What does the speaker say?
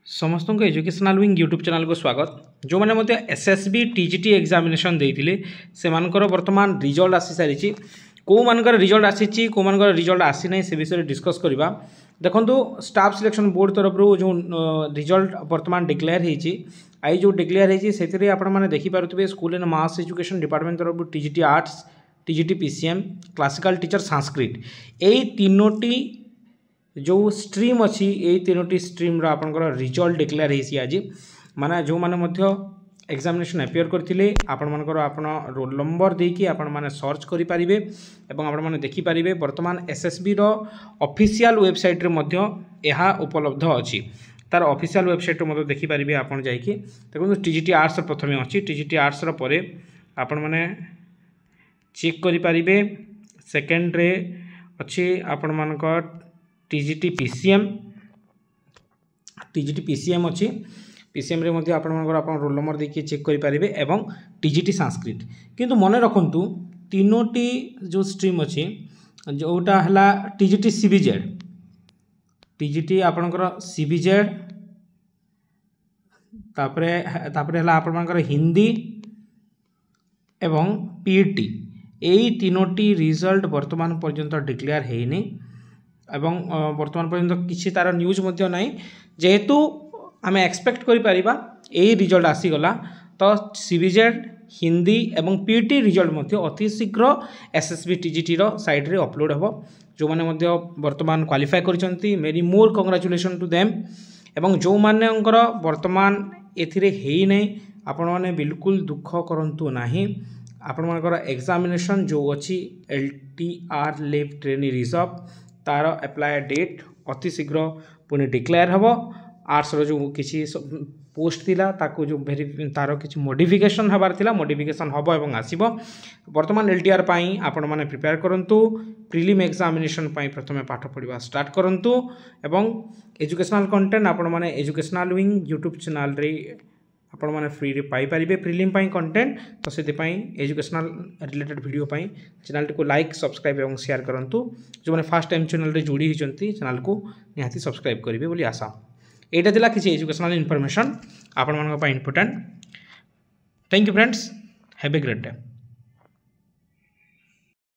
समस्त को educational wing YouTube channel को स्वागत। जो मैंने एसएसबी टीजीटी एग्जामिनेशन देते से बर्तमान रिजल्ट आसी सारी कौ मानकर रिजल्ट आसी कौ मानकर रिजल्ट आसी ना से विषय डिस्कस करवा। देखो स्टाफ सिलेक्शन बोर्ड तरफ जो रिजल्ट बर्तमान डिक्लेयर होई जो डिक्लेयर होती आपने देखिपे school and mass education department तरफ TGT arts TGT PCM classical teacher Sanskrit यही तीनोटी जो स्ट्रीम अच्छी यही तीनोटी स्ट्रीम आपंकर रिजल्ट डिक्लेयर होती आज माने जो मैंने एग्जामिनेशन अपियर करते आपंकर आपण रोल नंबर देकी आपण माने सर्च करेंगे और आपण माने देखिपारे बर्तमान एसएसबी रो ऑफिशियल वेबसाइट रे मध्य यह उपलब्ध अच्छी तार ऑफिशियल वेबसाइट रे देखिपारे आपन जाइए देखो टीजीटी आर्ट्स प्रथम अच्छी टीजीटी आर्ट्स रे आपण माने चेक करेंगे सेकेंड रे अच्छी आपण मानकर टीजीटी पीसीएम अच्छी पीसीएम रे मध्य आपण रोल नंबर देखिए चेक करेंगे एवं टीजीटी संस्कृत किंतु मन रखु तीनोटी जो स्ट्रीम अच्छी जोटा है टीजीटी सीबीजेड टीजीटी आपणकर सीबीजेड तापरे है आपणकर हिंदी एवं पीईटी यही तीनोटी रिजल्ट वर्तमान पर्यंत डिक्लेयर होनी एवं वर्तमान पर्यंत किसी तार न्यूज मध्य नहीं जेहेतु आम एक्सपेक्ट करिपरिबा यही रिजल्ट आसीगला तो सीबीजेड हिंदी एवं पीईटी रिजल्ट मध्य अति शीघ्र एसएसबी टीजीटी रो साइट रे अपलोड हेबो। जो माने मध्य वर्तमान क्वालिफाई करिसंती मेरी मोर कांग्रेचुलेशन टू देम एवं जो मानकर वर्तमान एथिरे हेई नै आपण माने बिल्कुल दुख करंतु नाही आपण मानकर एग्जामिनेशन जो अच्छी एलटीआर लेव ट्रेनी रिजर्व तार अप्लाई डेट अति शीघ्र पुणी डिक्लेयर हम आर्ट्स जो किसी पोस्ट थिला ताको जो तार किसी मॉडिफिकेशन हबार थिला मॉडिफिकेशन हम एवं आसीबो। वर्तमान एलटीआर पाई आपण माने प्रिपेयर करंतु प्रिलिम एग्जामिनेशन पाई प्रथमे पाठ पढ़ा स्टार्ट करंतु एवं एजुकेशनल कंटेंट आपण माने एजुकेशनल विंग यूट्यूब चैनल रे आपण माने फ्री रे पाई परिबे प्रिलिम पाई कंटेंट तो से एजुकेशनल रिलेटेड वीडियो पाई चैनल को लाइक सब्सक्राइब एवं शेयर करंतु। जो मैंने फर्स्ट टाइम चैनल रे जुड़ी होती चैनल को निहाती सब्सक्राइब करेंगे बोली आशा। एटा थिला किसी एजुकेशनल इनफॉरमेशन आपण मानक important. Thank you friends, have a great day.